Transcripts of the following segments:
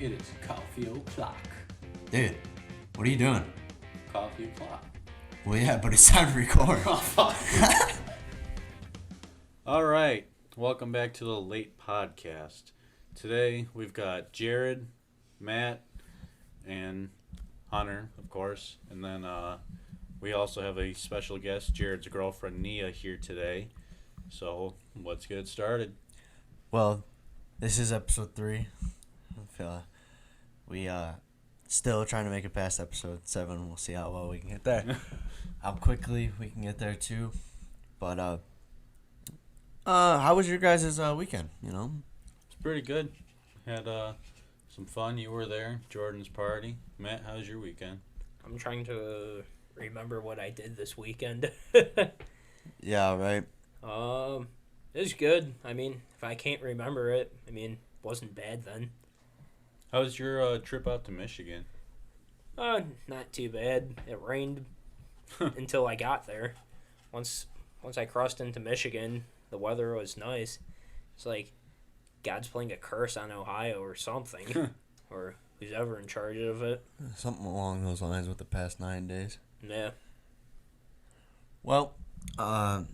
It is coffee o'clock. Dude, what are you doing? Coffee o'clock. Well, yeah, but it's time to record. Oh, fuck. All right. Welcome back to the late podcast. Today we've got Jared, Matt, and Hunter, of course. And then we also have a special guest, Jared's girlfriend, Nia, here today. So let's get started. Well, this is episode 3. We still trying to make it past episode 7. We'll see how well we can get there. How quickly we can get there too. But how was your guys' weekend? You know, It's pretty good. Had some fun. You were there. Jordan's party. Matt, how was your weekend? I'm trying to remember what I did this weekend. yeah, right. It was good. I mean, if I can't remember it, wasn't bad then. How was your trip out to Michigan? Not too bad. It rained until I got there. Once I crossed into Michigan, the weather was nice. It's like God's playing a curse on Ohio or something, or who's ever in charge of it. Something along those lines with the past 9 days. Yeah. Well, I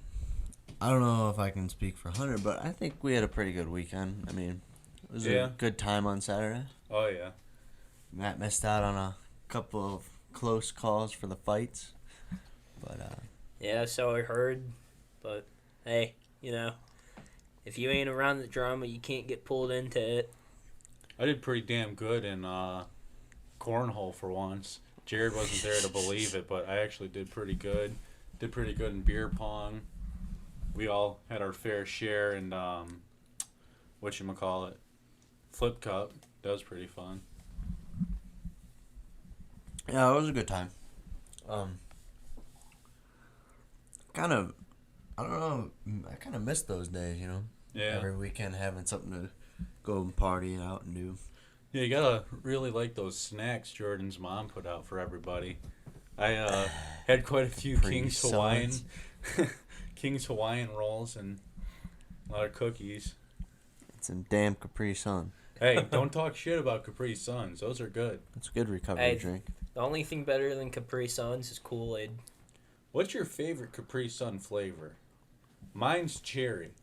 don't know if I can speak for Hunter, but I think we had a pretty good weekend. I mean, it was a good time on Saturday. Oh, yeah. Matt missed out on a couple of close calls for the fights. But, Yeah, so I heard. But, hey, if you ain't around the drama, you can't get pulled into it. I did pretty damn good in cornhole for once. Jared wasn't there to believe it, but I actually did pretty good. Did pretty good in beer pong. We all had our fair share in, Flip Cup. That was pretty fun. yeah, it was a good time. I don't know, I kind of missed those days, you know? Yeah. Every weekend having something to go and party out and do. Yeah, you gotta really like those snacks Jordan's mom put out for everybody. I had quite a few King's Hawaiian rolls and a lot of cookies. It's some damn Capri Sun. Hey, don't talk shit about Capri Suns. Those are good. It's a good recovery drink. The only thing better than Capri Suns is Kool-Aid. What's your favorite Capri Sun flavor? Mine's cherry.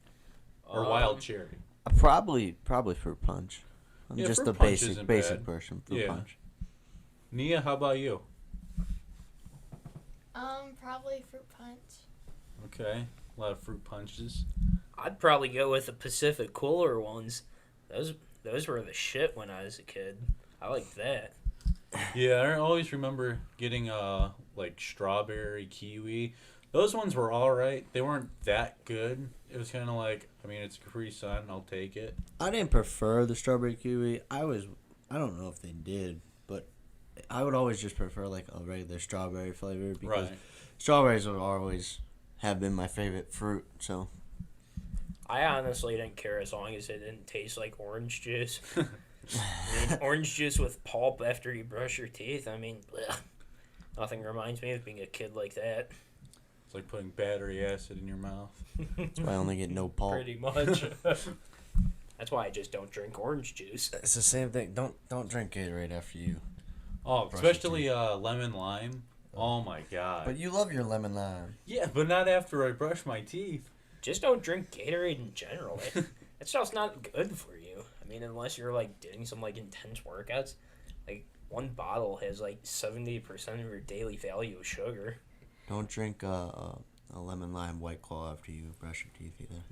Or wild cherry. Probably fruit punch. I'm just fruit a punch basic bad. person. Fruit punch. Nia, how about you? Probably fruit punch. Okay. A lot of fruit punches. I'd probably go with the Pacific Cooler ones. Those were the shit when I was a kid. I liked that. Yeah, I always remember getting like strawberry kiwi. Those ones were alright. They weren't that good. It was kind of like, it's Capri Sun. I'll take it. I didn't prefer the strawberry kiwi. I don't know if they did, but I would always just prefer like a regular strawberry flavor because strawberries would always have been my favorite fruit. So I honestly didn't care as long as it didn't taste like orange juice. Orange juice with pulp after you brush your teeth. Blech. Nothing reminds me of being a kid like that. It's like putting battery acid in your mouth. that's why I only get no pulp. Pretty much. That's why I just don't drink orange juice. It's the same thing. Don't drink Gatorade after you. Oh, especially lemon lime. Oh my god. But you love your lemon lime. Yeah, but not after I brush my teeth. Just don't drink Gatorade in general. That stuff's not good for you. Unless you're like doing some like intense workouts. Like one bottle has like 70% of your daily value of sugar. Don't drink a lemon lime White Claw after you brush your teeth either.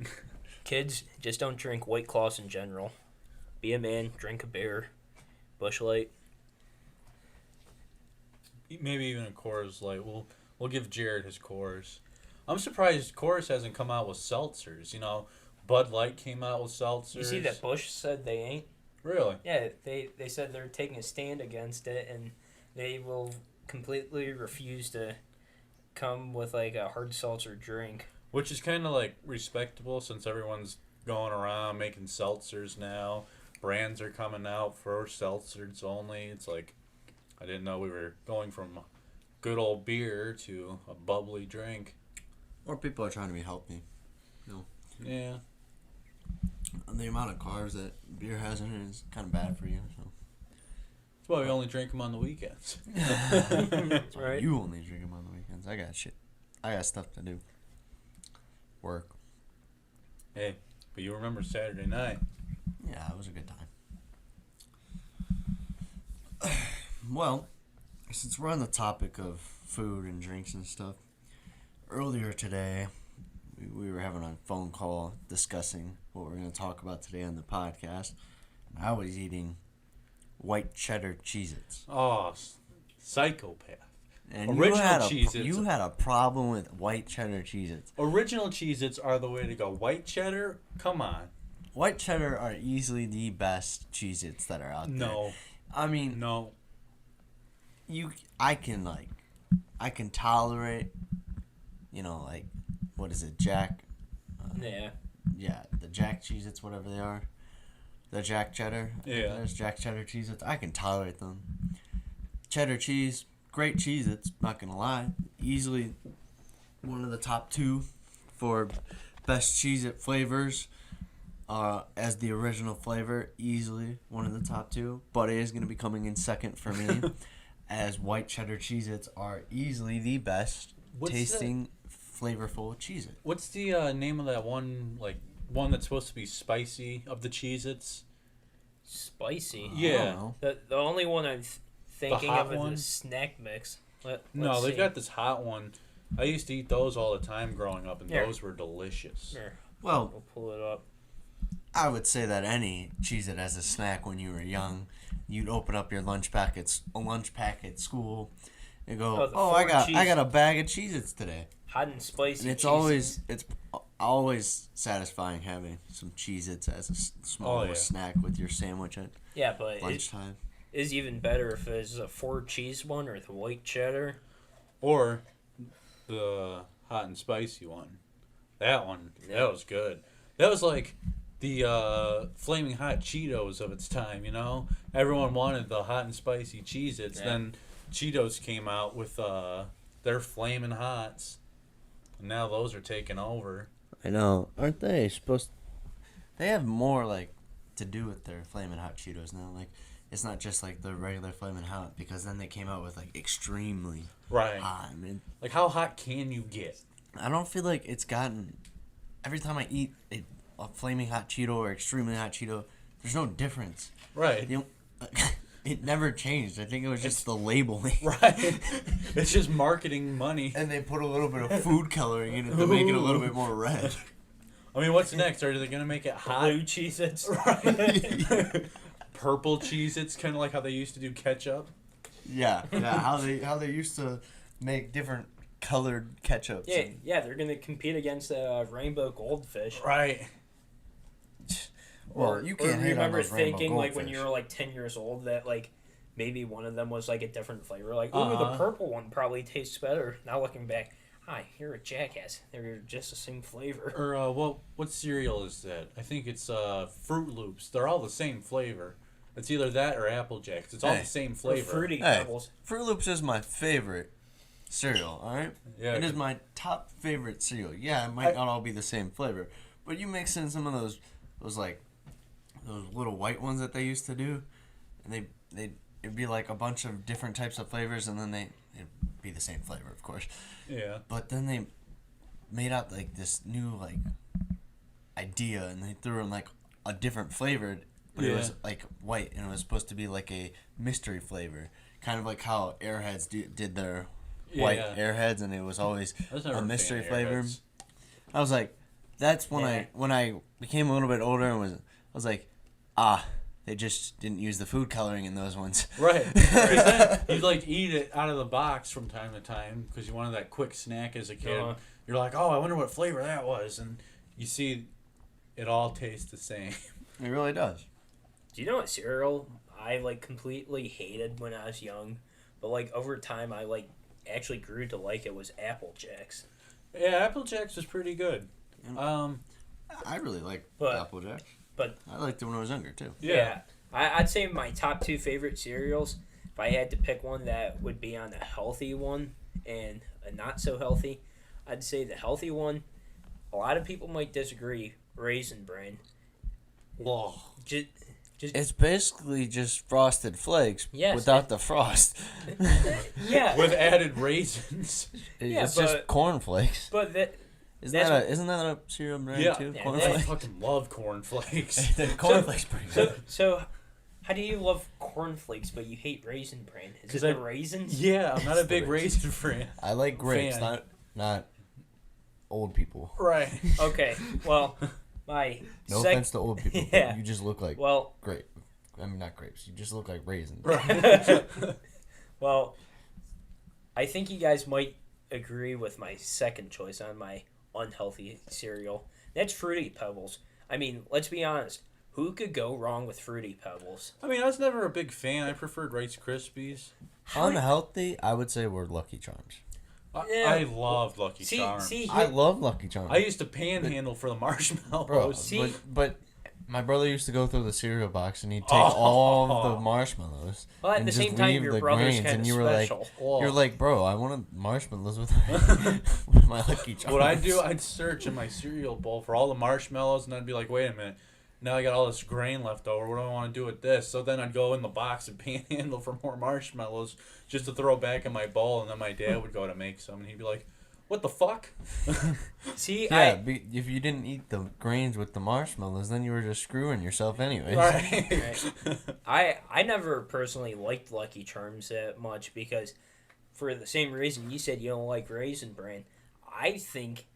Kids, just don't drink White Claws in general. Be a man, drink a beer. Busch Light. Maybe even a Coors Light. We'll give Jared his Coors. I'm surprised Coors hasn't come out with seltzers. Bud Light came out with seltzers. You see that Busch said they ain't? Really? Yeah, they said they're taking a stand against it, and they will completely refuse to come with like a hard seltzer drink. Which is kind of like respectable since everyone's going around making seltzers now. Brands are coming out for seltzers only. It's like, I didn't know we were going from good old beer to a bubbly drink. Or people are trying to be healthy. Yeah. The amount of carbs that beer has in it is kind of bad for you. So That's why we only drink them on the weekends. Right. You only drink them on the weekends. I got shit. I got stuff to do. Work. Hey, but you remember Saturday night. Yeah, it was a good time. Well, since we're on the topic of food and drinks and stuff, earlier today we were having a phone call discussing what we're going to talk about today on the podcast. And I was eating white cheddar Cheez-Its. Oh, psychopath. And Original Cheez-Its. you had a problem with white cheddar Cheez-Its. Original Cheez-Its are the way to go. White cheddar? Come on. White cheddar are easily the best Cheez-Its that are out there. No. I mean, No. I can tolerate, what is it, Jack? Yeah. Yeah, the Jack Cheez-Its, whatever they are. The Jack Cheddar. Yeah. There's Jack Cheddar Cheez-Its. I can tolerate them. Cheddar cheese, great Cheez-Its, not gonna lie. Easily one of the top 2 for best Cheez-It flavors. As the original flavor, easily one of the top 2. But it is gonna be coming in second for me. As white cheddar Cheez-Its are easily the best tasting, flavorful Cheez-It. What's the name of that one that's supposed to be spicy of the Cheez-Its? Spicy. I Yeah. don't know. The only one I'm thinking hot of is one? the snack mix. No, they've got this hot one. I used to eat those all the time growing up, and Yeah. those were delicious. Here, Well, we'll pull it up. I would say that any Cheez-It as a snack when you were young, you'd open up your lunch pack at school and go, Oh, I the got 4 a bag of Cheez-Its today. Hot and spicy. And it's cheeses. always satisfying having some Cheez-Its as a small Oh, yeah. snack with your sandwich at Yeah, but it lunchtime. is even better if it's a 4 cheese one or the white cheddar. Or the hot and spicy one. That one, that was good. That was like the flaming hot Cheetos of its time, Everyone wanted the hot and spicy Cheez-Its. Yeah. Then Cheetos came out with their flaming hots. And now those are taking over. I know. Aren't they supposed They have more, to do with their Flamin' Hot Cheetos now. It's not just, the regular Flamin' Hot, because then they came out with, extremely Right. hot. I mean, How hot can you get? I don't feel like it's gotten... Every time I eat a Flaming Hot Cheeto or Extremely Hot Cheeto, there's no difference. Right. It never changed. I think it was just the labeling. Right. It's just marketing money. And they put a little bit of food coloring in it to make it a little bit more red. I mean, what's next? Are they going to make it hot? Blue Cheez-Its. Right. Purple Cheez-Its, kind of like how they used to do ketchup. Yeah. How they used to make different colored ketchups. Yeah, they're gonna compete against the rainbow goldfish. Right. Well, you can't Or hate on remember those rainbow thinking when goldfish. you were 10 years old that maybe one of them was a different flavor. Ooh, Uh-huh. the purple one probably tastes better. Now looking back, hi, you're a jackass. They're just the same flavor. Or what cereal is that? I think it's Fruit Loops. They're all the same flavor. It's either that or Apple Jacks. It's all the same Or flavor. fruity Hey, pebbles. Fruit Loops is my favorite cereal, alright? Yeah, It is my top favorite cereal. Yeah, it might not all be the same flavor. But you mix in some of those little white ones that they used to do, and it'd be a bunch of different types of flavors, and then it'd be the same flavor, of course. Yeah. But then they made out this new idea, and they threw in a different flavor, but it was white, and it was supposed to be a mystery flavor, kind of like how Airheads did their white Airheads, and it was always I was never a fan mystery of flavor. Airheads. I was like, that's when I became a little bit older and I was like, they just didn't use the food coloring in those ones. Right. Then you'd eat it out of the box from time to time because you wanted that quick snack as a kid. Uh-huh. You're like, oh, I wonder what flavor that was, and you see, it all tastes the same. It really does. Do you know what cereal I completely hated when I was young, but over time I actually grew to like it was Apple Jacks. Yeah, Apple Jacks was pretty good. I really like But- Applejack. but- I liked it when I was younger too. Yeah. I'd say my top 2 favorite cereals, if I had to pick one that would be on the healthy one and a not so healthy, I'd say the healthy one, a lot of people might disagree, Raisin Bran. Whoa. Just It's basically just Frosted Flakes without the frost. Yeah. With added raisins. It's just cornflakes. But isn't that a cereal brand too? Yeah, Cornflakes. I fucking love cornflakes. The cornflakes pretty good. So, how do you love cornflakes but you hate Raisin Bran? Is it the raisins? Yeah, I'm not a big raisin fan. I like grapes, not old people. Right. Okay. Well, no offense to old people, Yeah. but you just look like grape. I mean, not grapes. You just look like raisins. Right. Well, I think you guys might agree with my second choice on my unhealthy cereal. That's Fruity Pebbles. I mean, let's be honest. Who could go wrong with Fruity Pebbles? I mean, I was never a big fan. I preferred Rice Krispies. Unhealthy, I would say were Lucky Charms. I loved Lucky Charms. I love Lucky Charms. I used to panhandle for the marshmallows. Bro, but my brother used to go through the cereal box and he'd take all of the marshmallows. Well, at and the just same time, leave your the brother's grains, kind and of you were special. you're like, bro, I wanted marshmallows with with my Lucky Charms. What I'd do, I'd search in my cereal bowl for all the marshmallows, and I'd be like, wait a minute. Now I got all this grain left over. What do I want to do with this? So then I'd go in the box and panhandle for more marshmallows just to throw back in my bowl, and then my dad would go to make some, and he'd be like, what the fuck? See, if you didn't eat the grains with the marshmallows, then you were just screwing yourself anyways. Right. I never personally liked Lucky Charms that much because for the same reason you said you don't like Raisin Bran. I think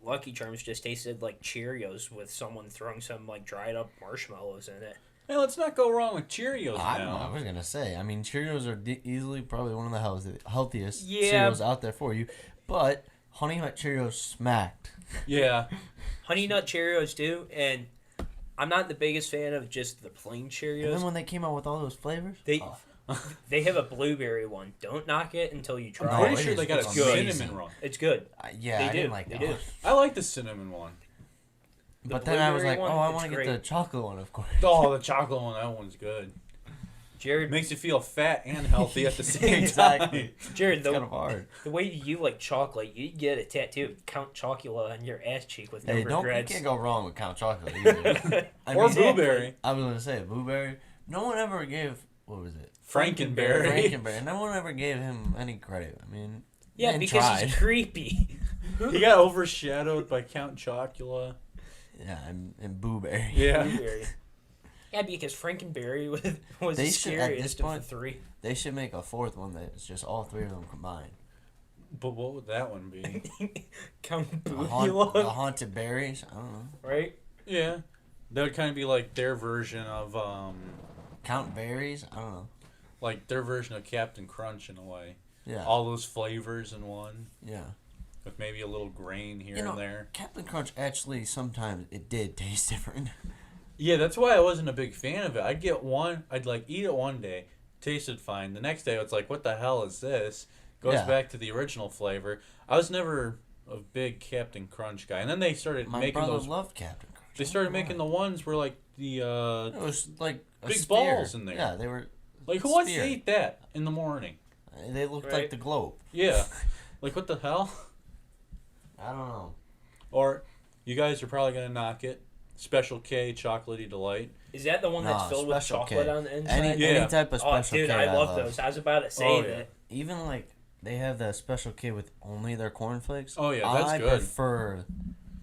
Lucky Charms just tasted like Cheerios with someone throwing some like dried up marshmallows in it. Hey, let's not go wrong with Cheerios I now. was gonna say, I mean, Cheerios are easily probably one of the healthiest Yeah. cereals out there for you, but Honey Nut Cheerios smacked. Yeah. Honey Nut Cheerios too, and I'm not the biggest fan of just the plain And Cheerios. then when they came out with all those flavors, They have a blueberry one. Don't knock it until you try I'm pretty it. sure they got a It's good. cinnamon one. It's good. I They didn't do. like They that do. one. I like the cinnamon one. But then I was blueberry like, one, I it's want to get great. the chocolate one, of course. Oh, the chocolate one, that one's good. Jared, Makes you feel fat and healthy at the same Exactly. time. Jared, It's kind of hard. the way you like chocolate, you get a tattoo of Count Chocula on your ass cheek with no Hey, you regrets. can't go wrong with Count Chocolate either. Or blueberry. I was gonna say blueberry. No one ever gave, what was it? Frankenberry. Frankenberry. No one ever gave him any credit. I mean, Yeah, man because tried. he's creepy. He got overshadowed by Count Chocula. Yeah, and Blueberry. Yeah. Blueberry. Yeah, because Frankenberry was They the should, at this scariest of the point- three. They should make a fourth one that's just all three of them combined. But what would that one be? Count The Bluebula, Haunted Berries. I don't know. right? Yeah. That would kind of be like their version of, Count Berries. I don't know. like their version of Captain Crunch in a way. Yeah. All those flavors in one, Yeah. with maybe a little grain here You know, and there. Captain Crunch actually sometimes it did taste different. Yeah, that's why I wasn't a big fan of it. I'd get one, I'd like eat it one day, tasted fine. The next day, it's like, what the hell is this? Goes Yeah. back to the original flavor. I was never a big Captain Crunch guy, and then they started My making brother those. loved Captain Crunch. They started making the ones where like the It was like a big sphere. balls in there. Yeah, they were. like who wants to sphere. eat that in the morning? They looked Right. like the globe. Yeah, like what the hell? I don't know. Or you guys are probably gonna knock it. Special K Chocolatey Delight. Is that the one that's Nah, filled with Special chocolate K. on the inside? Any Yeah. type of Oh, special dude, K, I love those. I was about to say Oh, that. yeah. Even like they have the special K with only their cornflakes. Oh, yeah, that's I good. prefer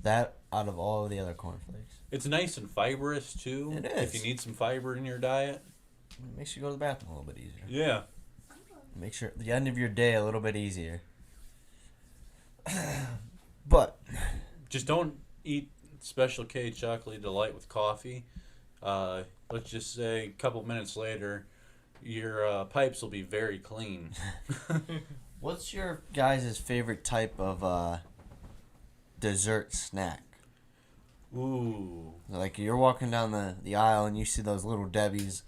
that out of all of the other cornflakes. It's nice and fibrous too. It If is. you need some fiber in your diet. It makes you go to the bathroom a little bit easier. Yeah. Make sure the end of your day a little bit easier. But Just don't eat Special K Chocolatey Delight with coffee. Let's just say a couple minutes later, your pipes will be very clean. what's your guys' favorite type of dessert snack? Ooh. Like you're walking down the aisle and you see those little Debbies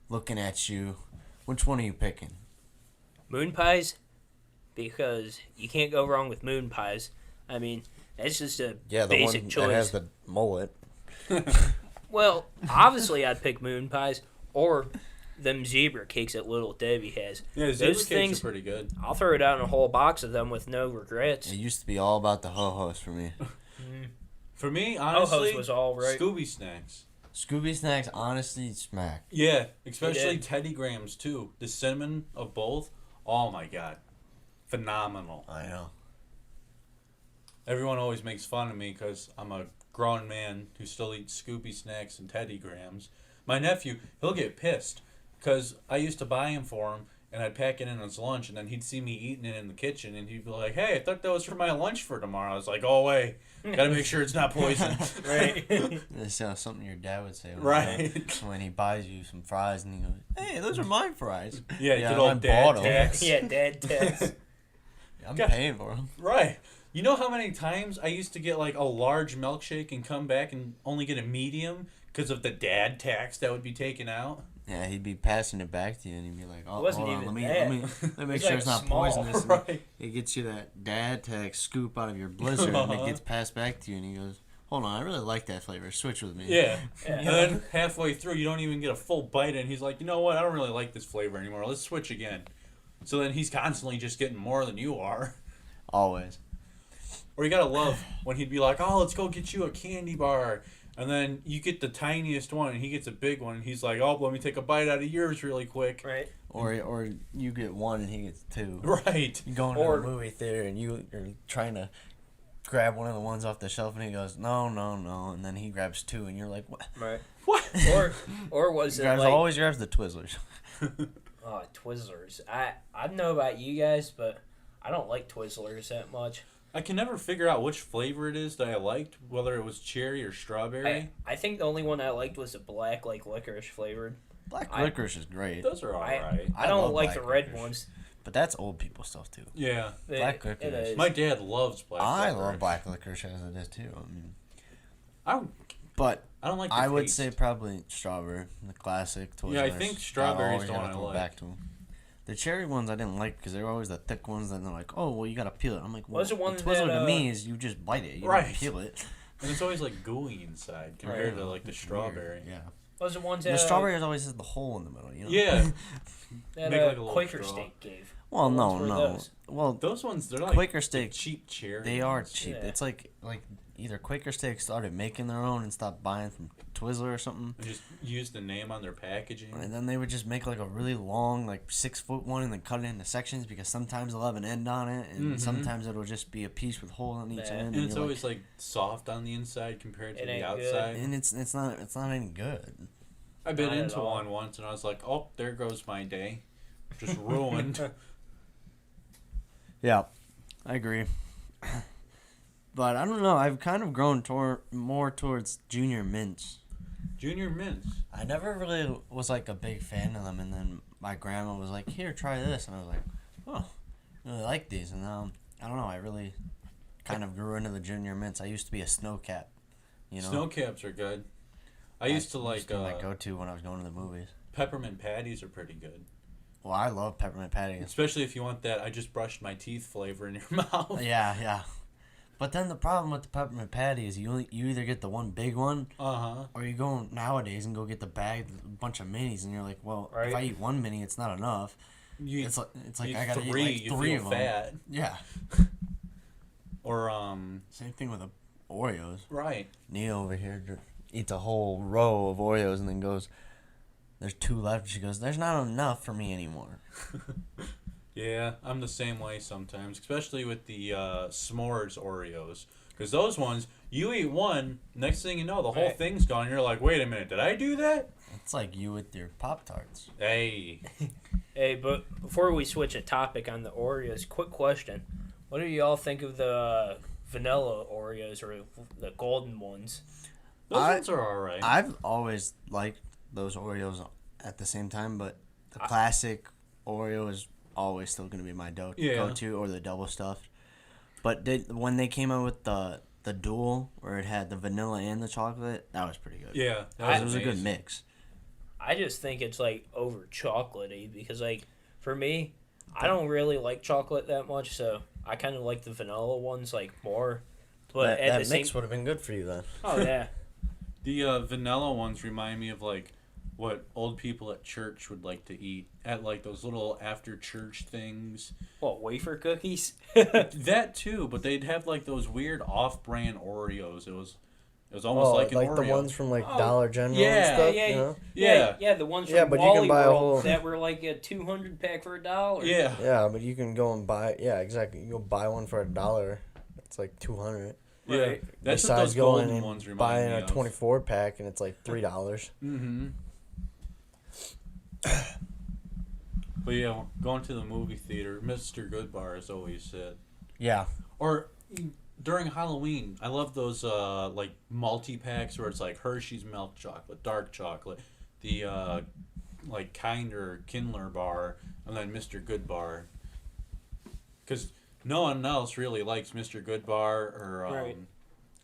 looking at you. Which one are you picking? Moon pies, because you can't go wrong with moon pies. I mean, that's just a basic choice. the mullet. Well, obviously I'd pick moon pies or them zebra cakes that Little Debbie has. Yeah, zebra Those cakes things, are pretty good. I'll throw down a whole box of them with no regrets. It used to be all about the ho-hos for me. For me, honestly, was all right. Scooby snacks. Scooby Snacks honestly smack. Yeah, especially Teddy Grahams too. The cinnamon of both. Oh my god, phenomenal. I know. Everyone always makes fun of me because I'm a grown man who still eats Scooby Snacks and Teddy Grahams. My nephew, he'll get pissed because I used to buy him for him and I'd pack it in his lunch and then he'd see me eating it in the kitchen and he'd be like, "Hey, I thought that was for my lunch for tomorrow." I was like, "Go away. Gotta make sure it's not poison." Right. This is something your dad would say. When he buys you some fries and he goes, "Hey, those are my fries." Yeah, good I old dad bought 'em. tax. Yeah, dad tax. I'm paying for them. Right. You know how many times I used to get like a large milkshake and come back and only get a medium because of the dad tax that would be taken out? Yeah, he'd be passing it back to you, and he'd be like, "Oh, It wasn't hold on, even let me that. make It's sure like it's not small, poisonous." And right. It gets you that dad tax scoop out of your blizzard, and it gets passed back to you, and he goes, "Hold on, I really like that flavor. Switch with me." Yeah. Yeah. And then halfway through, you don't even get a full bite, and he's like, "You know what? I don't really like this flavor anymore. Let's switch again." So then he's constantly just getting more than you are. Always. Or you gotta love when he'd be like, "Oh, let's go get you a candy bar." And then you get the tiniest one, and he gets a big one. And he's like, "Oh, let me take a bite out of yours really quick." Right. Or you get one and he gets two. Right. You go into Or- a movie theater and you're trying to grab one of the ones off the shelf, and he goes, "No, no, no," and then he grabs two, and you're like, "What?" Right. What? Or was it like Always grabs the Twizzlers. Twizzlers? I don't know about you guys, but I don't like Twizzlers that much. I can never figure out which flavor it is that I liked, whether it was cherry or strawberry. I think the only one I liked was the black, like licorice flavored. Black licorice is great, Those are alright. I don't love like the black red licorice. ones. but that's old people stuff too. Yeah. Black licorice. It is. My dad loves black I licorice. love black licorice as it is too. I mean, But but I don't like the I would taste. say probably strawberry, the classic Twizzlers. Yeah, I think strawberry's I've the always one gotta I go like. back to 'em. The cherry ones I didn't like because they were always the thick ones, and they're like, "Oh, well, you gotta peel it." I'm like, "Well, What's the one Twizzler that, to me is you just bite it, you Right. don't peel it." And it's always like gooey inside compared to like the It's strawberry. weird, Yeah, Those are ones the that strawberry always has the hole in the middle. You know? Yeah. that Make like a little Quaker straw. Steak gave. Well, What no, ones were no. those? Well, Those ones, they're like Quaker Steak, cheap cherry. they are ones. cheap. Yeah. It's like either Quaker Steak started making their own and stopped buying from Twizzler or something. They just use the name on their packaging. And then they would just make like a really long, like 6-foot one, and then cut it into sections because sometimes they'll have an end on it, and Mhm. sometimes it'll just be a piece with hole on each Yeah. end. And it's you're always like soft on the inside compared to It the ain't good. outside. and it's not any good. I bit Not at into all. one once and I was like, "Oh, there goes my day." Just ruined. Yeah, I agree. But I don't know. I've kind of grown more towards Junior Mints. Junior mints. I never really was like a big fan of them, and then my grandma was like, "Here, try this," and I was like, "Oh, I really like these." And I don't know. I really kind of grew into the Junior Mints. I used to be a snow cap. You know, Snow caps are good. I used to like my go-to when I was going to the movies. peppermint patties are pretty good. Well, I love peppermint patties. Especially if you want that I just brushed my teeth flavor in your mouth. Yeah. But then the problem with the peppermint patty is you either get the one big one, Uh-huh. or you go nowadays and go get the bag, a bunch of minis, and you're like, well, if Right. I eat one mini, it's not enough. You It's like eat I gotta three, eat you like 3 feel of them. fat. Yeah. Or Same thing with the Oreos. right. Nia over here eats a whole row of Oreos and then goes, "There's 2 left." She goes, "There's not enough for me anymore." Yeah, I'm the same way sometimes, especially with the s'mores Oreos. Because those ones, you eat one, next thing you know, the whole Right. thing's gone. You're like, wait a minute, did I do that? It's like you with your Pop-Tarts. Hey. Hey, but before we switch a topic on the Oreos, quick question: what do y'all think of the vanilla Oreos or the golden ones? Those I- ones are alright. I've always liked those Oreos at the same time, but the classic Oreo is always still going to be my Yeah. go-to, or the double stuffed. But when they came out with the dual, where it had the vanilla and the chocolate, that was pretty good. Yeah, It was a good amazing. mix. I just think it's like over chocolatey because like for me, I don't really like chocolate that much, so I kind of like the vanilla ones like more. But at the same, would have been good for you then. oh yeah, The vanilla ones remind me of like what old people at church would like to eat at like those little after church things. what wafer cookies? That too, but they'd have like those weird off-brand Oreos. It was almost like an like Oreo. the ones from like Oh, Dollar General yeah, and stuff. yeah, You know? Yeah. The ones from Yeah, but you Wally can buy a World whole- that were like a 200 pack for $1. Yeah. Yeah, but you can go and buy. Yeah, exactly. You go buy one for $1. It's like 200. Yeah. Right. That's what Besides those golden going ones and remind buying me a of. 24 pack and it's like $3. Mm-hmm. But yeah, going to the movie theater, Mr. Goodbar is always it. Yeah. Or during Halloween, I love those like multi-packs where it's like Hershey's milk chocolate, dark chocolate, the like Kinder Kindler bar, and then Mr. Goodbar. Because no one else really likes Mr. Goodbar or... Right.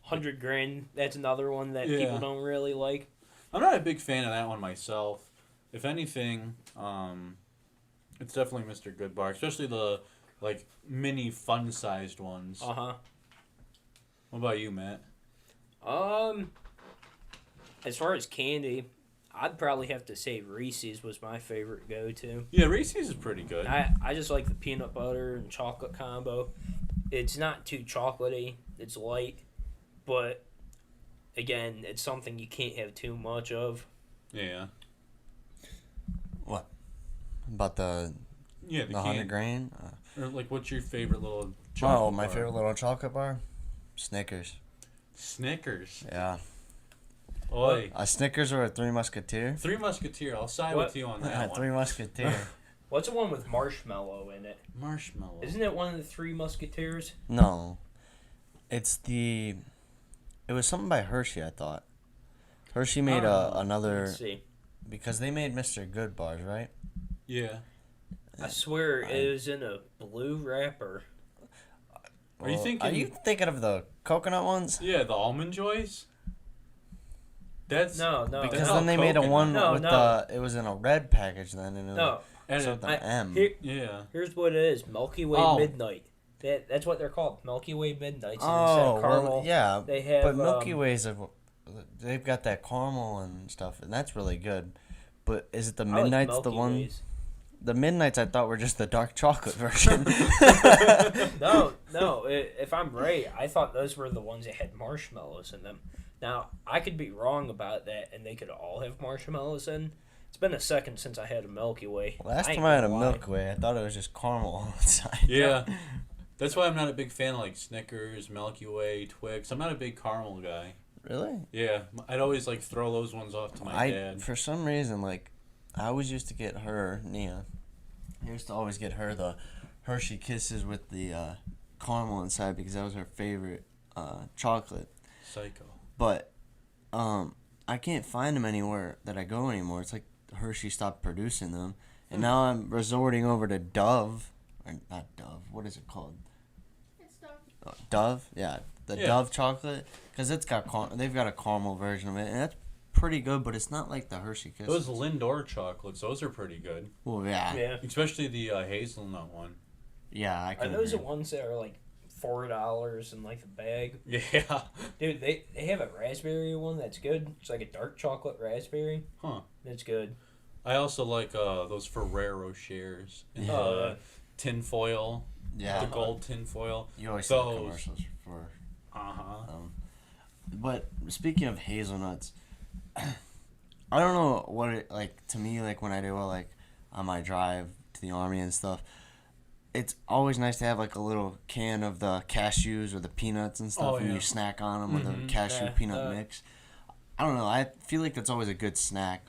100 grain, that's another one that Yeah. people don't really like. I'm not a big fan of that one myself. If anything, it's definitely Mr. Goodbar, especially the like mini fun-sized ones. Uh-huh. What about you, Matt? As far as candy, I'd probably have to say Reese's was my favorite go-to. Yeah, Reese's is pretty good. I just like the peanut butter and chocolate combo. It's not too chocolatey. It's light. But, again, it's something you can't have too much of. Yeah. What? About the Yeah, the 100 grain? Or like, what's your favorite little chocolate Oh, my bar? favorite little chocolate bar? Snickers. Snickers. Yeah. Oi. A Snickers or a Three Musketeer? Three Musketeer. I'll side What? with you on that one. Three Musketeer. What's the one with marshmallow in it? Marshmallow. Isn't it one of the Three Musketeers? No. It's the... It was something by Hershey, I thought. Hershey made another... Let's see. Because they made Mr. Good bars, right? Yeah. I swear it was in a blue wrapper. Are you thinking... Are you thinking of the coconut ones? Yeah, the Almond Joys? That's... No. Because Because Oh, then they made a coconut. one No, with no. the... It was in a red package then, and it No. And something it, M. yeah. Here's what it is. Milky Way Oh. Midnight. That's what they're called. Milky Way Midnights. And instead Oh, of caramel, well, yeah. they have... But Milky Ways, they've got that caramel and stuff, and that's really good. But is it the I like Midnights the Milky one... Ways. The Midnights I thought were just the dark chocolate version. No. If I'm right, I thought those were the ones that had marshmallows in them. Now, I could be wrong about that, and they could all have marshmallows in. It's been a second since I had a Milky Way. Last ain't time I had a gonna lie. Milky Way, I thought it was just caramel on the side. Yeah. That's why I'm not a big fan of like Snickers, Milky Way, Twix. I'm not a big caramel guy. Really? Yeah. I'd always like throw those ones off to my dad. For some reason, like, I always used to get her, Nia. I used to always get her the Hershey Kisses with the caramel inside because that was her favorite chocolate. Psycho. But I can't find them anywhere that I go anymore. It's like Hershey stopped producing them. And now I'm resorting over to Dove. Or not Dove. What is it called? It's Dove. Dove? Yeah. The Yeah. Dove chocolate. Because it's got they've got a caramel version of it. And that's pretty good, but it's not like the Hershey Kisses. Those Lindor chocolates, those are pretty good. Well, yeah. Yeah. Especially the hazelnut one. Yeah, I Are can those the agree. ones that are like $4 in like a bag? Yeah. Dude, they have a raspberry one that's good. It's like a dark chocolate raspberry. Huh. It's good. I also like those Ferrero shares in Yeah. the tin foil. Yeah. The gold tin foil. You always see the Those. commercials for. Uh-huh. But speaking of hazelnuts, I don't know what it like to me. Like when I do like on my drive to the army and stuff, it's always nice to have like a little can of the cashews or the peanuts and stuff, Oh, and yeah. you snack on them with Mhm. a cashew Yeah, peanut mix. I don't know. I feel like that's always a good snack.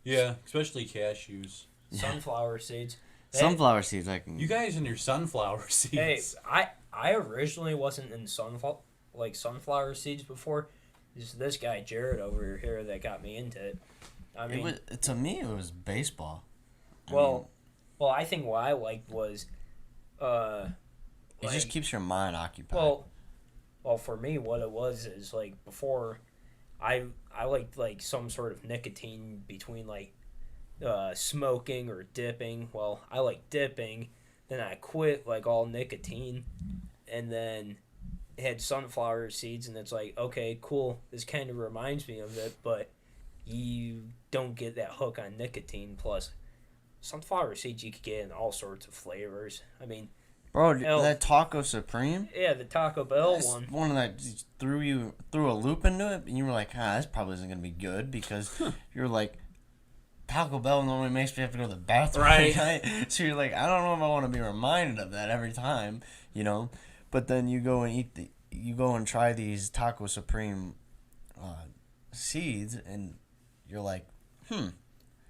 Yeah, especially cashews. Sunflower seeds. Hey, Sunflower seeds, I can. You guys and your sunflower seeds. Hey, I originally wasn't in sunflower seeds before. It's this guy Jared over here that got me into it. I mean, it was, to me, it was baseball. I well, I think what I liked was, mean, it just keeps your mind occupied. well, for me, what it was is like before, I liked like some sort of nicotine between like, smoking or dipping. Well, I like dipping, then I quit like all nicotine, and then had sunflower seeds, and it's like, okay, cool. This kind of reminds me of it, but you don't get that hook on nicotine. Plus, sunflower seeds you could get in all sorts of flavors. I mean, Bro, Hell. that Taco Supreme? Yeah, the Taco Bell That's one. one that just threw a loop into it, and you were like, this probably isn't gonna be good because you're like, Taco Bell normally makes me have to go to the bathroom. Right. So you're like, I don't know if I want to be reminded of that every time, you know. But then you go and try these Taco Supreme seeds, and you're like, That's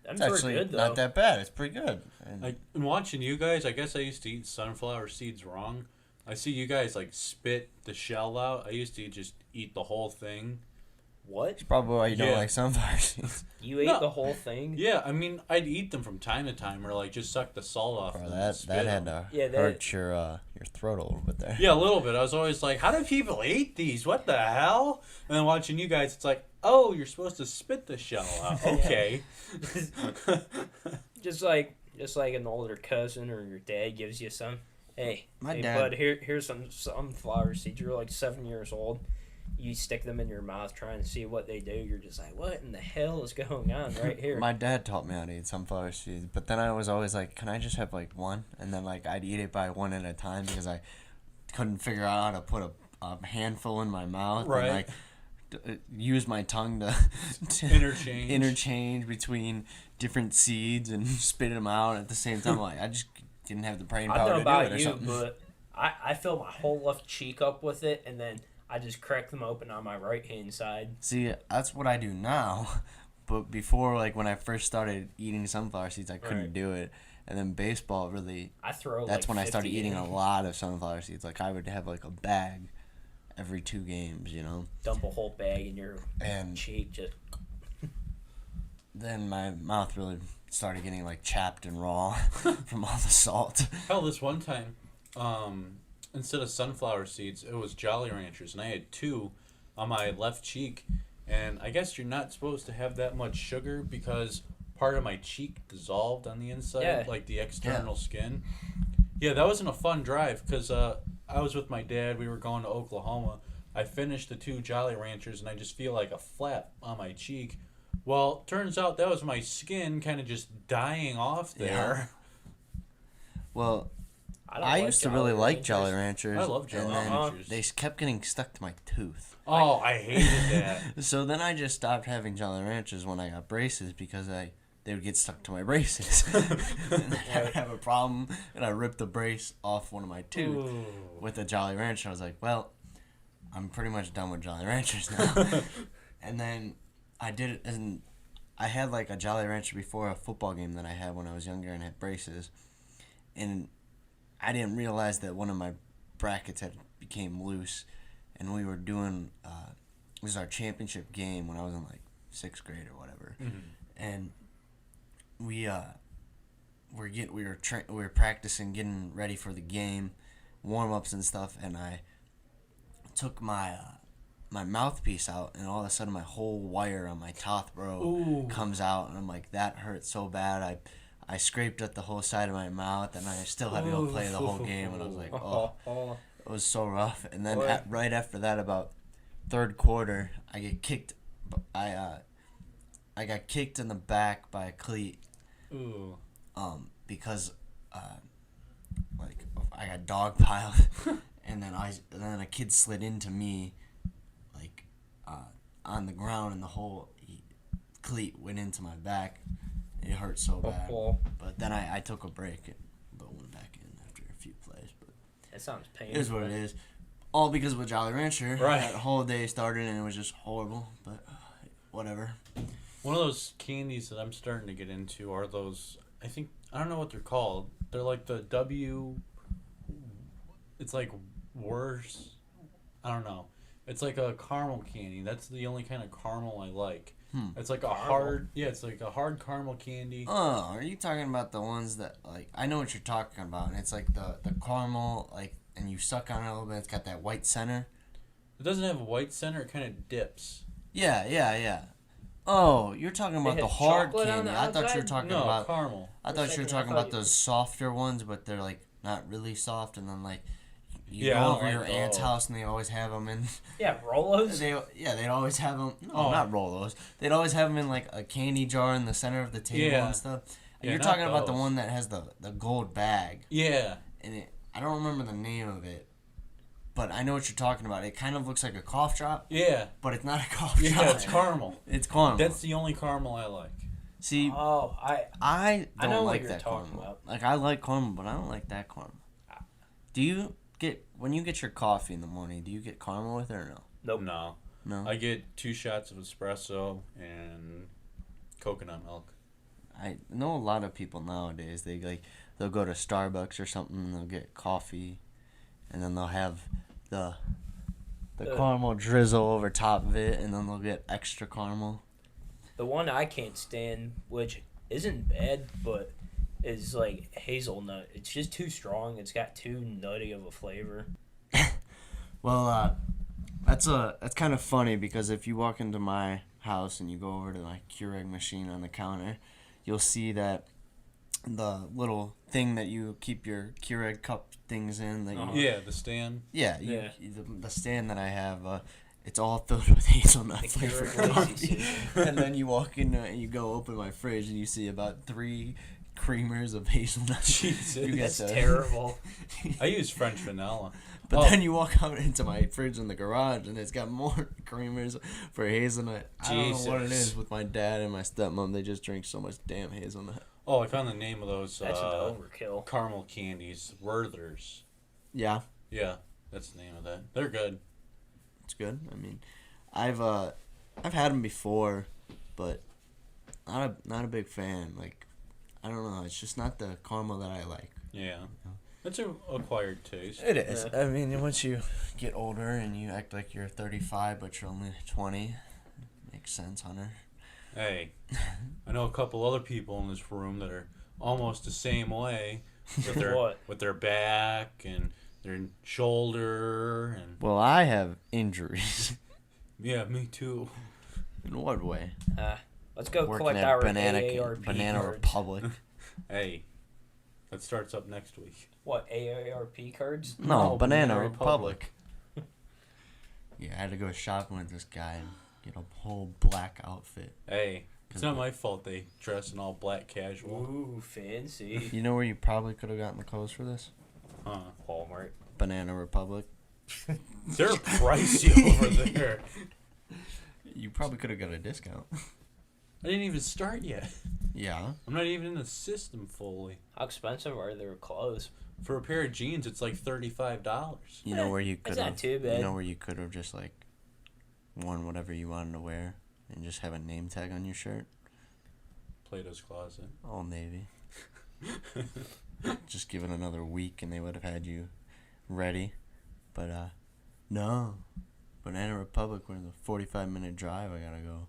it's actually good, though. not that bad. It's pretty good. And I'm watching you guys. I guess I used to eat sunflower seeds wrong. I see you guys like spit the shell out. I used to just eat the whole thing. What? it's probably why you don't Yeah. like sunflower seeds. You ate No. the whole thing? Yeah, I mean, I'd eat them from time to time, or like just suck the salt off. Bro, them and that spit had 'em. to Yeah, that- hurt your throat a little bit there. Yeah, a little bit. I was always like, how do people eat these? What the hell? And then watching you guys, it's like, oh, you're supposed to spit the shell out. Okay. Just like an older cousin or your dad gives you some. Hey, My hey dad- bud, here's some sunflower seeds. You're like 7 years old. You stick them in your mouth trying to see what they do. You're just like, what in the hell is going on right here? My dad taught me how to eat sunflower seeds, but then I was always like, can I just have like one? And then like I'd eat it by one at a time because I couldn't figure out how to put a handful in my mouth. Right. And, like, use my tongue to interchange between different seeds and spit them out at the same time. Like I just didn't have the brain I don't power know to do about it or you, something. but I fill my whole left cheek up with it, and then I just crack them open on my right hand side. See, that's what I do now. But before, like when I first started eating sunflower seeds, I couldn't Right. do it. And then baseball really. I throw. That's like when I started 50 eating in. a lot of sunflower seeds. Like I would have like a bag every 2 games, you know. Dump a whole bag in your And cheek, just. then my mouth really started getting like chapped and raw from all the salt. Hell, this one time, instead of sunflower seeds, it was Jolly Ranchers, and I had 2 on my left cheek. And I guess you're not supposed to have that much sugar because part of my cheek dissolved on the inside, Yeah. like the external skin. Yeah, that wasn't a fun drive because I was with my dad. We were going to Oklahoma. I finished the 2 Jolly Ranchers, and I just feel like a flap on my cheek. Well, turns out that was my skin kind of just dying off there. Well, don't I like used to really Jolly like Ranchers. Jolly Ranchers. I love Jolly and then Ranchers. they kept getting stuck to my tooth. Oh, I hated that. So then I just stopped having Jolly Ranchers when I got braces because they would get stuck to my braces. And I would have a problem, and I ripped the brace off one of my tooth Ooh. with a Jolly Rancher. I was like, well, I'm pretty much done with Jolly Ranchers now. And then I did it, and I had like a Jolly Rancher before a football game that I had when I was younger and had braces. And I didn't realize that one of my brackets had became loose, and we were doing it was our championship game when I was in like 6th grade or whatever, and we were practicing, getting ready for the game, warm-ups and stuff, and I took my my mouthpiece out, and all of a sudden my whole wire on my tooth, bro, comes out, and I'm like, that hurt so bad. I scraped at the whole side of my mouth, and I still had to go play the whole game, and I was like, oh, it was so rough. And then Boy. right after that, about 3rd quarter, I get kicked. I got kicked in the back by a cleat. Ooh. Because like I got dogpiled, and then a kid slid into me, like on the ground, and the whole cleat went into my back. It hurt so bad. But then I took a break, but went back in after a few plays. But That sounds it painful. is what it is. All because of a Jolly Rancher. Right. That whole day started, and it was just horrible. But whatever. One of those candies that I'm starting to get into are those, I don't know what they're called. They're like the it's like worse. I don't know. It's like a caramel candy. That's the only kind of caramel I like. It's like it's like a hard caramel candy. Oh, are you talking about the ones that, like, I know what you're talking about. And it's like the caramel, like, and you suck on it a little bit. It's got that white center. It doesn't have a white center. It kind of dips. Yeah. Oh, you're talking about They the had hard chocolate on candy. the I thought you were outside? talking No, about. caramel. I For a thought you were second, I talking thought about those softer ones, but they're like not really soft, and then like you Yeah, I go don't over like your aunt's those. house and they always have them in. Yeah, Rolos. They'd always have them. No, Oh. not Rolos. They'd always have them in like a candy jar in the center of the table Yeah. and stuff. Yeah, You're not talking about the those. one that has the gold bag, Yeah. and I don't remember the name of it, but I know what you're talking about. It kind of looks like a cough drop. Yeah. But it's not a cough drop. Yeah, it's caramel. It's caramel. That's the only caramel I like. See, I don't know what like you're that talking caramel. about. Like, I like caramel, but I don't like that caramel. Do you get, when you get your coffee in the morning, do you get caramel with it or no? Nope. No. No? I get 2 shots of espresso and coconut milk. I know a lot of people nowadays, they'll go to Starbucks or something, and they'll get coffee, and then they'll have the caramel drizzle over top of it, and then they'll get extra caramel. The one I can't stand, which isn't bad, but is like hazelnut. It's just too strong. It's got too nutty of a flavor. Well, that's kind of funny, because if you walk into my house and you go over to my Keurig machine on the counter, you'll see that the little thing that you keep your Keurig cup things in. That Yeah, the stand. Yeah, the stand that I have, it's all filled with hazelnut flavored Keurig coffee. lazy And then you walk in and you go open my fridge and you see about 3 creamers of hazelnut. Jesus. You get That's terrible. I use French vanilla. But then you walk out into my fridge in the garage and it's got more creamers for hazelnut. I don't know what it Jesus. is with my dad and my stepmom. They just drink so much damn hazelnut. Oh, I found the name of those That's an overkill. caramel candies. Werther's. Yeah, Yeah, that's the name of that. They're good. it's good. I mean, I've had them before, but not a big fan. Like, I don't know. It's just not the caramel that I like. Yeah. It's an acquired taste. It is. I mean, once you get older and you act like you're 35, but you're only 20, makes sense, Hunter. Hey, I know a couple other people in this room that are almost the same way with their What? with their back and their shoulder and Well, I have injuries. yeah, me too. In what way? Let's go Working collect at our Banana AARP cards. Republic. Hey, that starts up next week. What, AARP cards? No, Banana Banana Republic. Yeah, I had to go shopping with this guy and get a whole black outfit. Hey, it's not my fault they dress in all black casual. Ooh, fancy. You know where you probably could have gotten the clothes for this? Huh. Walmart. Banana Republic. They're pricey over there. You probably could have got a discount. I didn't even start yet. Yeah. I'm not even in the system fully. How expensive are their clothes? For a pair of jeans, it's like $35. You know where you could It's not have. too bad. You know where you could have just like worn whatever you wanted to wear and just have a name tag on your shirt. Plato's Closet. Old Navy. Just give it another week and they would have had you ready. But no. Banana Republic, we're in the 45-minute drive. I gotta go.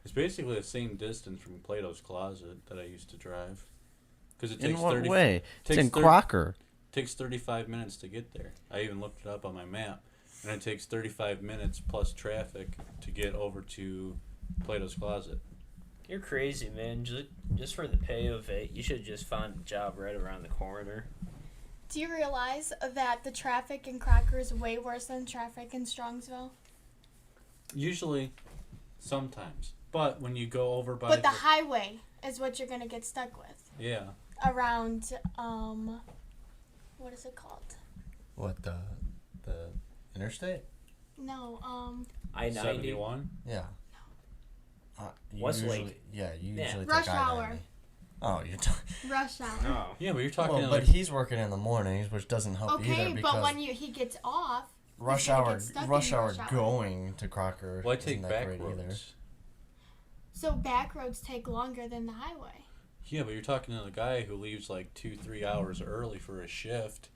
It's basically the same distance from Plato's Closet that I used to drive. Because it In takes what 30 way? It's takes in 30 Crocker. takes 35 minutes to get there. I even looked it up on my map. And it takes 35 minutes plus traffic to get over to Plato's Closet. You're crazy, man. Just for the pay of it, you should just find a job right around the corner. Do you realize that the traffic in Crocker is way worse than traffic in Strongsville? Usually, sometimes. But when you go over by But the highway is what you're gonna get stuck with. yeah. Around what is it called? What, the interstate? No, I-90. 71? Yeah. Westlake. You Yeah. usually Rush take hour. I-90. Oh, you're talking. rush hour. Oh. Yeah, but you're talking Well, like but he's working in the mornings, which doesn't help Okay, either but because when he gets off, rush gonna hour get stuck in rush hour rush hour. going to Crocker well, I isn't take that back great either. roads. so back roads take longer than the highway. Yeah, but you're talking to the guy who leaves like 2-3 hours early for a shift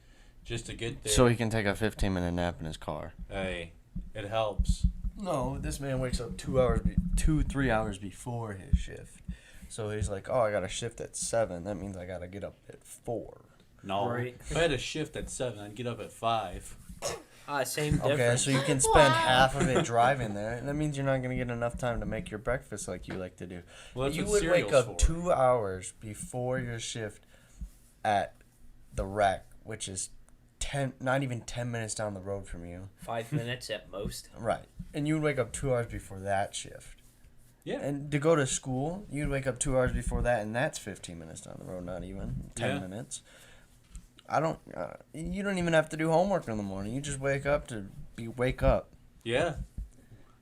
just to get there. So he can take a 15-minute nap in his car. Hey, it helps. No, this man wakes up 3 hours before his shift. So he's like, oh, I got a shift at 7. That means I got to get up at 4. No. Right. If I had a shift at 7, I'd get up at 5. Same Okay, difference. so you can spend Wow. half of it driving there. That means you're not going to get enough time to make your breakfast like you like to do. Well, that's You what would wake cereal's up for. 2 hours before your shift at the rec, which is not even 10 minutes down the road from you. 5 minutes at most. Right. And you would wake up 2 hours before that shift. Yeah. And to go to school, you'd wake up 2 hours before that, and that's 15 minutes down the road, not even 10 Yeah. minutes. I don't. You don't even have to do homework in the morning. You just wake up. Yeah.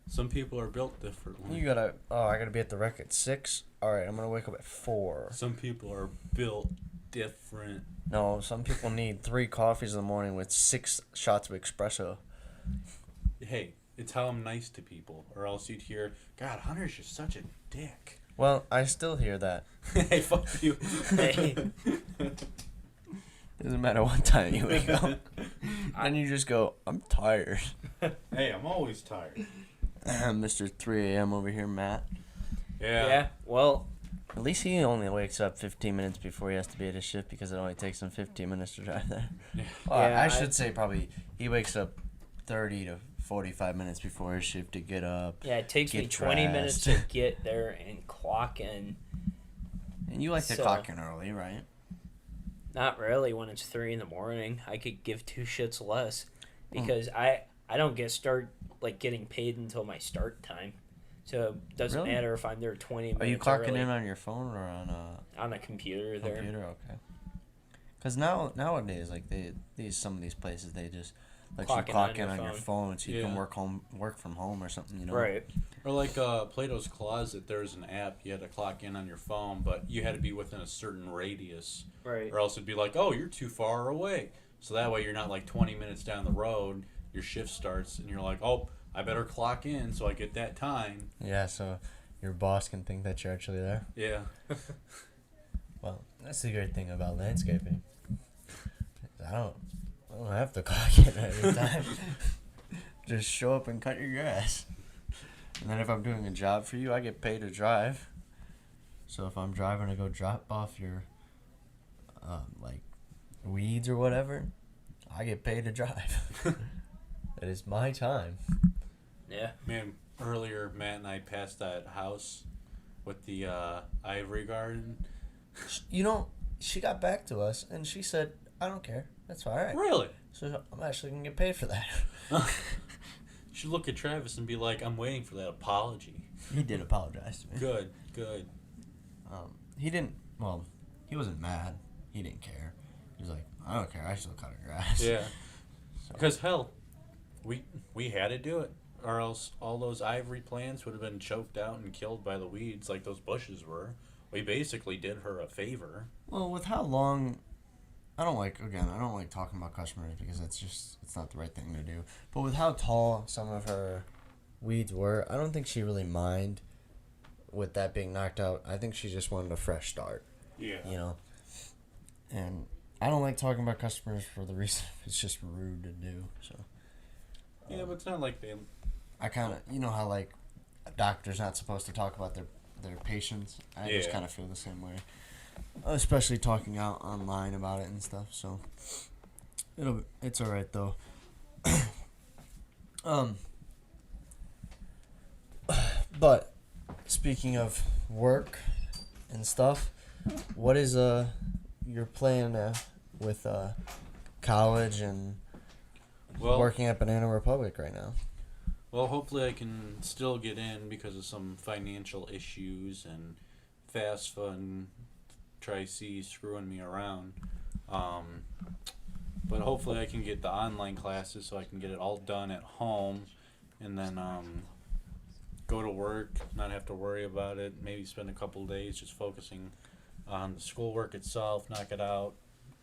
Some people are built differently. You gotta. Oh, I gotta be at the rec at 6. All right, I'm gonna wake up at 4. Some people are built different. No, some people need 3 coffees in the morning with 6 shots of espresso. Hey, it's how I'm nice to people, or else you'd hear, God, Hunter's just such a dick. Well, I still hear that. Hey, fuck you. Hey. Doesn't matter what time you wake up. And you just go, I'm tired. Hey, I'm always tired. Mr. 3 a.m. over here, Matt. Yeah. Well, At least he only wakes up 15 minutes before he has to be at his shift because it only takes him 15 minutes to drive there. Yeah. I should say probably he wakes up 30 to 45 minutes before his shift to get up. yeah, it takes me Get 20 minutes to dressed. get there and clock in. And you like to So- clock in early, right? Not really when it's 3 in the morning. I could give 2 shits less because I don't getting paid until my start time. So it doesn't Really? matter if I'm there 20 minutes Are you clocking early. in on your phone or on a On a computer there. computer? Okay. Because nowadays, like some of these places, they just let you clock in on your phone so you can work from home or something. You know. Right. Or like Plato's Closet, there's an app you had to clock in on your phone, but you had to be within a certain radius, Right. or else it'd be like, oh, you're too far away. So that way you're not like 20 minutes down the road, your shift starts, and you're like, oh, I better clock in so I get that time. Yeah. So your boss can think that you're actually there. Yeah. Well, that's the great thing about landscaping. I don't have to clock in every time. Just show up and cut your grass. And then if I'm doing a job for you, I get paid to drive. So if I'm driving to go drop off your, like, weeds or whatever, I get paid to drive. It is my time. Yeah. Man, earlier Matt and I passed that house with the ivory garden. You know, she got back to us and she said, I don't care. That's all right. Really? So I'm actually going to get paid for that. You should look at Travis and be like, I'm waiting for that apology. He did apologize to me. Good. He didn't, well, he wasn't mad. He didn't care. He was like, I don't care. I still cut her grass. Yeah. So- Because, hell, we had to do it. Or else all those ivory plants would have been choked out and killed by the weeds like those bushes were. We basically did her a favor. Well, with how long, I don't like talking about customers because it's not the right thing to do. But with how tall some of her weeds were, I don't think she really minded with that being knocked out. I think she just wanted a fresh start. Yeah. You know? And I don't like talking about customers for the reason it's just rude to do. So Yeah, but it's not like they... I kind of, you know how like a doctor's not supposed to talk about their patients? I just Yeah. kind of feel the same way. Especially talking out online about it and stuff. So it's all right though. But speaking of work and stuff, what is your plan with college and working at Banana Republic right now? Well, hopefully I can still get in because of some financial issues and FAFSA and Tri-C screwing me around. But hopefully I can get the online classes so I can get it all done at home and then go to work, not have to worry about it, maybe spend a couple of days just focusing on the schoolwork itself, knock it out,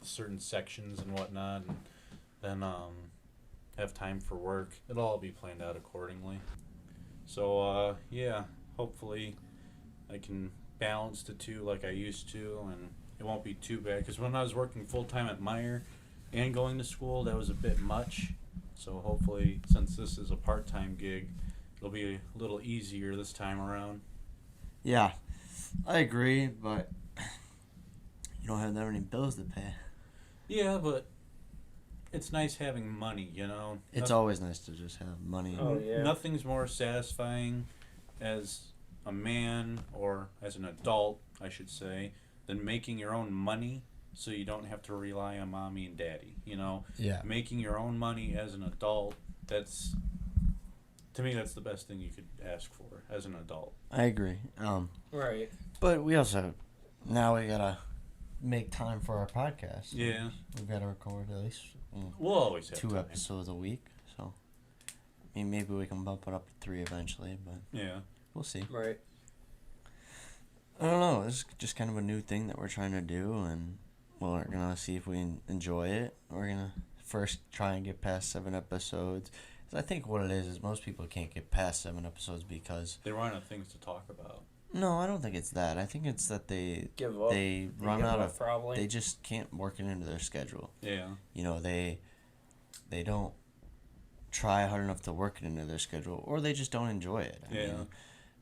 certain sections and whatnot, and then have time for work. It'll all be planned out accordingly. So, yeah, hopefully I can balance the two like I used to, and it won't be too bad. Because when I was working full-time at Meyer and going to school, that was a bit much. So hopefully, since this is a part-time gig, it'll be a little easier this time around. Yeah, I agree, but you don't have that many bills to pay. Yeah, but it's nice having money, you know? It's always nice to just have money. Oh, yeah. Nothing's more satisfying as a man, or as an adult, I should say, than making your own money so you don't have to rely on mommy and daddy, you know? Yeah. Making your own money as an adult, to me, that's the best thing you could ask for as an adult. I agree. Right. But we also now we gotta make time for our podcast. Yeah. We've got to record at least We'll always have 2 time. episodes a week. So, I mean, maybe we can bump it up to 3 eventually, but Yeah. we'll see. Right. I don't know. It's just kind of a new thing that we're trying to do, and we're going to see if we enjoy it. We're going to first try and get past 7 episodes. I think what it is most people can't get past 7 episodes because they run out of things to talk about. No, I don't think it's that. I think it's that they give up. They run out of probably. They just can't work it into their schedule. Yeah. You know, they don't try hard enough to work it into their schedule, or they just don't enjoy it. I mean,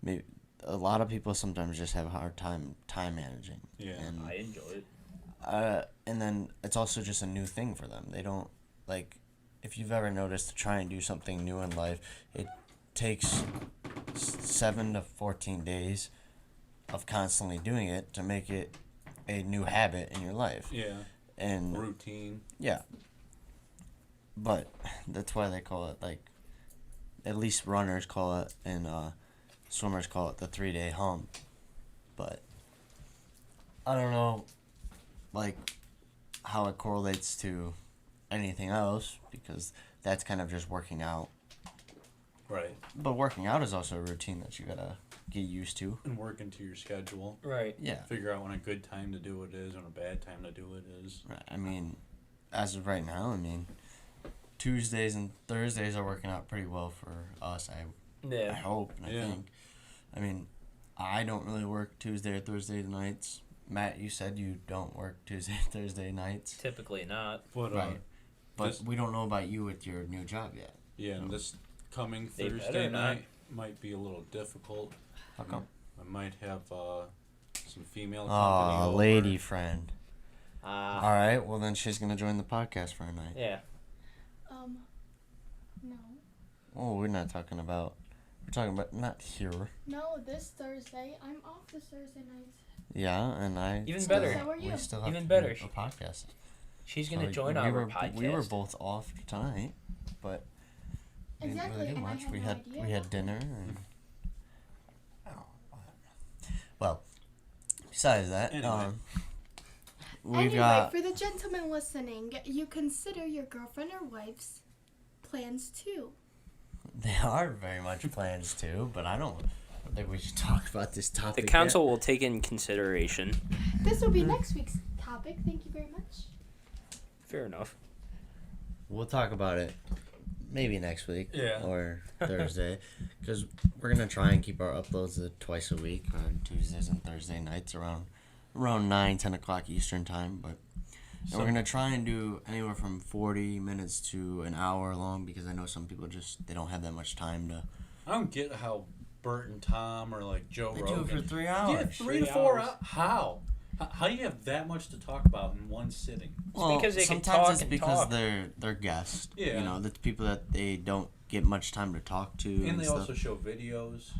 maybe a lot of people sometimes just have a hard time managing. Yeah. And, I enjoy it. and then it's also just a new thing for them. They don't like. If you've ever noticed, to try and do something new in life, it takes 7 to 14 days of constantly doing it to make it a new habit in your life. Yeah. And routine. Yeah. But that's why they call it, like, at least runners call it, and swimmers call it the 3-day hump. But I don't know, like, how it correlates to anything else, because that's kind of just working out. Right. But working out is also a routine that you gotta get used to. And work into your schedule. Right. Yeah. Figure out when a good time to do it is and a bad time to do it is. Right. I mean, as of right now, Tuesdays and Thursdays are working out pretty well for us. I hope and I think. I mean, I don't really work Tuesday or Thursday nights. Matt, you said you don't work Tuesday or Thursday nights. Typically not. But, right. But we don't know about you with your new job yet. Yeah, and this coming They Thursday better not. night might be a little difficult. How come? I might have some female company Oh, a over. lady friend. All right, well then she's going to join the podcast for a night. Yeah. No. Oh, we're talking about not here. No, this Thursday. I'm off this Thursday night. Yeah, and I... Even still- better. So are you. We still have Even to better. do a podcast. She's gonna So join we our were, podcast. We were both off tonight, but we Exactly, didn't really do and I much. had We no had idea. we had dinner and well. Besides that, Anyway. we've got for the gentlemen listening, you consider your girlfriend or wife's plans too. they are very much plans too, but I don't think we should talk about this The topic. council will take in consideration. This will be next week's topic. Thank you very much. Fair enough. We'll talk about it maybe next week Yeah. or Thursday, because we're gonna try and keep our uploads twice a week on Tuesdays and Thursday nights around 9-10 o'clock Eastern time. But and we're gonna try and do anywhere from 40 minutes to an hour long, because I know some people they don't have that much time to. I don't get how Bert and Tom or like Joe They Rogan. do it for 3 Yeah, hours. 3 to 3 4 hours. hours. How? How do you have that much to talk about in one sitting? Well, because they can sometimes talk it's and because talk. they're guests. Yeah. You know, the people that they don't get much time to talk to. And they stuff. also show videos.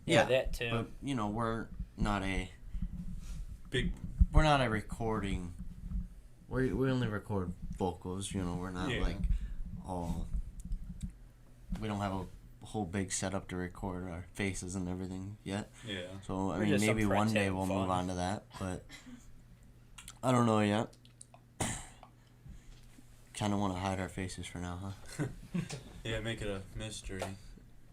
Yeah, that too. But we're not a Big. we're not a recording. We only record vocals. We're not Yeah. like all. We don't have a whole big setup to record our faces and everything yet. Yeah. So I We're mean, just some maybe one friends day having we'll fun. move on to that, but I don't know yet. Kind of want to hide our faces for now, huh? Yeah, make it a mystery.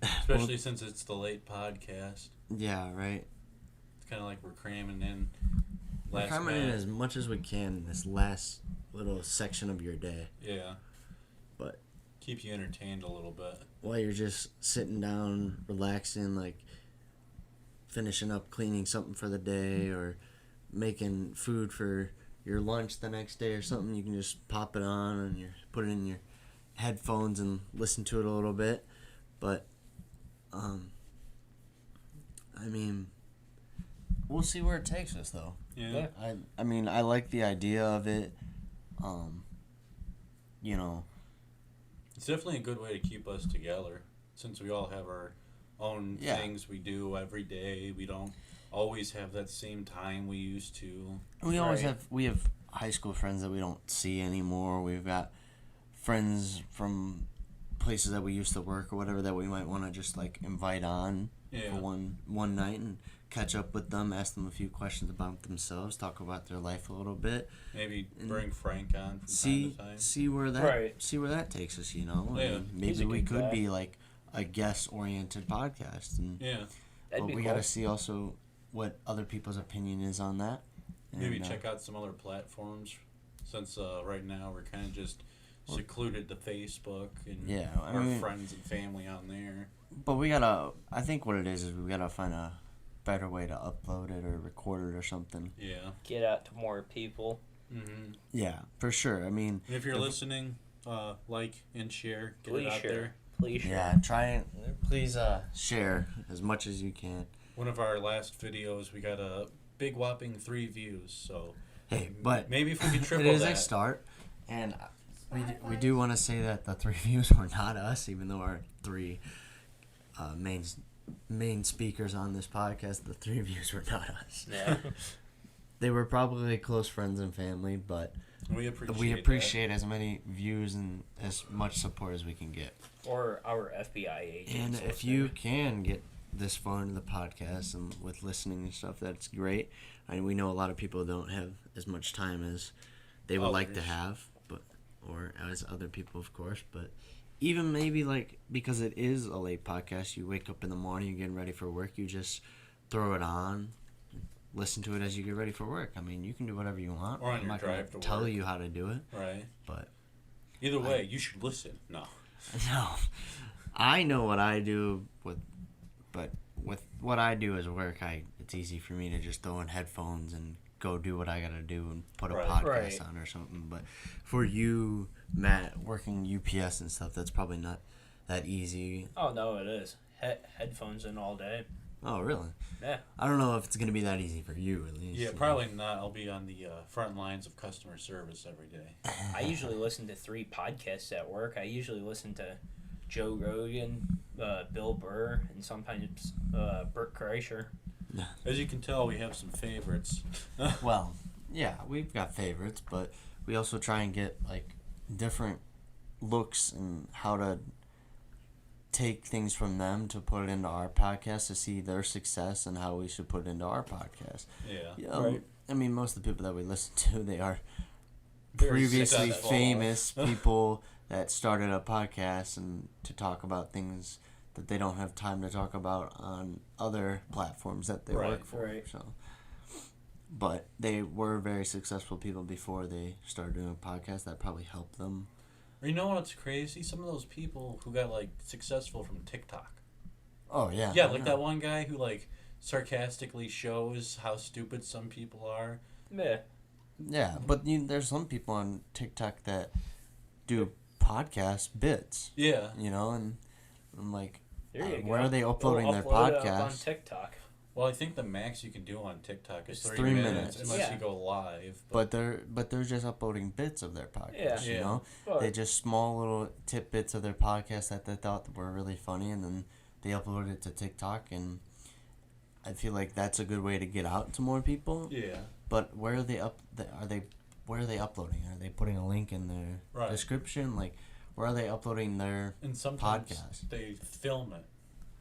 Especially since it's the late podcast. Yeah, right. It's kind of like we're cramming in. We're last cramming in minute. as much as we can in this last little section of your day. Yeah. But keep you entertained a little bit. while you're just sitting down, relaxing, like finishing up cleaning something for the day or making food for your lunch the next day or something, you can just pop it on and put it in your headphones and listen to it a little bit. But I mean, we'll see where it takes us though. Yeah. I mean, I like the idea of it. It's definitely a good way to keep us together, since we all have our own things we do every day. We don't always have that same time we used to. We have high school friends that we don't see anymore. We've got friends from places that we used to work or whatever that we might want to just like invite on for one night and catch up with them, ask them a few questions about themselves, talk about their life a little bit. Maybe bring Frank on from time to time. See where that takes us. You know, Yeah. I mean, maybe we could be like a guest-oriented podcast, and That'd be we cool. got to see also what other people's opinion is on that. Maybe check out some other platforms, since right now we're kind of just secluded to Facebook and our friends and family on there. But I think what it is we gotta find a better way to upload it or record it or something. Yeah. Get out to more people. Mm-hmm. Yeah, for sure. I mean, if you're listening, like and share. Get Please it out share. there. Please share. Yeah, try and please share as much as you can. One of our last videos, we got a big whopping 3 views. So hey, but maybe if we could triple it is that. a start, and we do want to say that the 3 views were not us, even though our 3 main speakers on this podcast, the 3 views were not us. Yeah. They were probably close friends and family, but we appreciate as many views and as much support as we can get. Or our FBI agents. And if you can get this far into the podcast and with listening and stuff, that's great. I mean, we know a lot of people don't have as much time as they would like to have, or as other people, of course. But even maybe like, because it is a late podcast, you wake up in the morning, you're getting ready for work, you just throw it on, listen to it as you get ready for work. I mean, you can do whatever you want. Or on I'm your not gonna drive to tell work. you how to do it. Right. But either way, you should listen. No. I know what I do but with what I do as work, it's easy for me to just throw in headphones and go do what I gotta do and put a podcast on or something. But for you, Matt, working UPS and stuff, that's probably not that easy. Oh no, it is. Headphones in all day. Oh really? Yeah. I don't know if it's gonna be that easy for you at least. Yeah, probably not. I'll be on the front lines of customer service every day. I usually listen to 3 podcasts at work. I usually listen to Joe Rogan, Bill Burr, and sometimes Bert Kreischer. As you can tell, we have some favorites. Well, yeah, we've got favorites, but we also try and get like different looks and how to take things from them to put it into our podcast to see their success and how we should put it into our podcast. Yeah. Right. I mean, most of the people that we listen to, they are Very previously successful. famous people that started a podcast and to talk about things that they don't have time to talk about on other platforms that they work for. Right. So, but they were very successful people before they started doing a podcast. That probably helped them. Or you know what's crazy? Some of those people who got like successful from TikTok. Oh yeah. Yeah, like that one guy who like sarcastically shows how stupid some people are. Yeah. Yeah, but there's some people on TikTok that do podcast bits. Yeah. You know, and I'm like, There you where go. are they uploading their Upload it up podcast? on TikTok. Well, I think the max you can do on TikTok is It's 3 minutes unless Yeah. you go live. But they're just uploading bits of their podcast. Yeah. You know, But they just small little tidbits of their podcast that they thought were really funny, and then they upload it to TikTok, and I feel like that's a good way to get out to more people. Yeah. But where are they where are they uploading? Are they putting a link in their description? Like, where are they uploading their And sometimes podcast? they film it.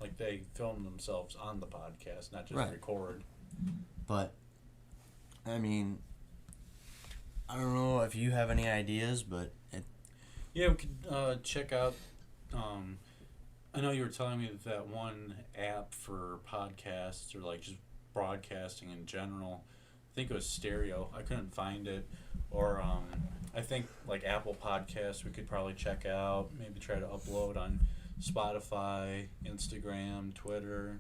Like they film themselves on the podcast, not just record. But I mean, I don't know if you have any ideas, but Yeah, we could check out. I know you were telling me that one app for podcasts or like just broadcasting in general. I think it was Stereo. I couldn't find it. Or I think like Apple Podcasts we could probably check out. Maybe try to upload on Spotify, Instagram, Twitter.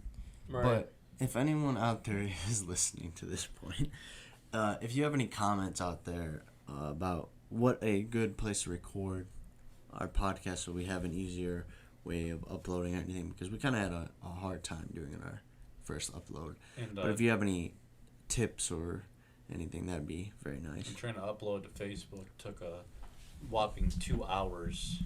Right. But if anyone out there is listening to this point, if you have any comments out there about what a good place to record our podcast so we have an easier way of uploading anything, because we kind of had a hard time doing our first upload. And But if you have any tips or anything, that'd be very nice. I'm trying to upload to Facebook. Took a whopping 2 hours.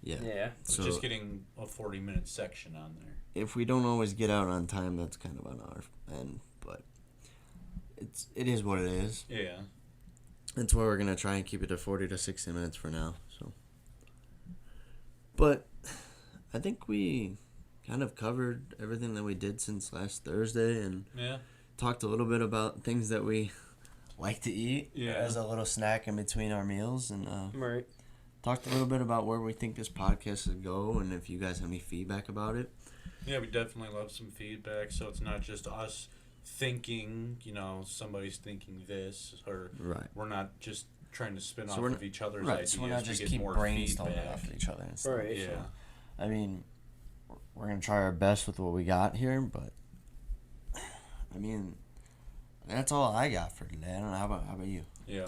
Yeah. So Just getting a 40-minute section on there. if we don't always get out on time, that's kind of on our end, but it is what it is. Yeah. That's why we're gonna try and keep it to 40 to 60 minutes for now. So, but I think we kind of covered everything that we did since last Thursday and Yeah. talked a little bit about things that we like to eat as a little snack in between our meals, and Right. talked a little bit about where we think this podcast should go and if you guys have any feedback about it. Yeah, we definitely love some feedback, so it's not just us thinking, somebody's thinking this, or we're not just trying to spin off of each other's ideas. So we're not just to get keep more brainstorming feedback off of each other and stuff. Right. Yeah. So, I mean, we're going to try our best with what we got here, but, I mean, that's all I got for today. I don't know. How about you? Yeah.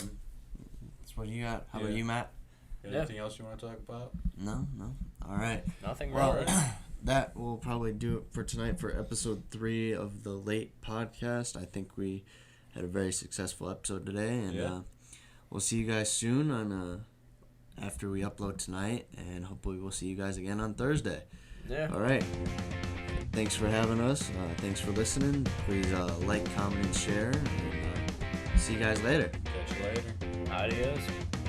That's what you got. How about you, Matt? Anything else you want to talk about? No. All right. Nothing Well, wrong. that will probably do it for tonight for episode 3 of the Late Podcast. I think we had a very successful episode today, and we'll see you guys soon on after we upload tonight, and hopefully we'll see you guys again on Thursday. Yeah. All right. Thanks for having us. Thanks for listening. Please like, comment, and share. And, see you guys later. Catch you later. Adios.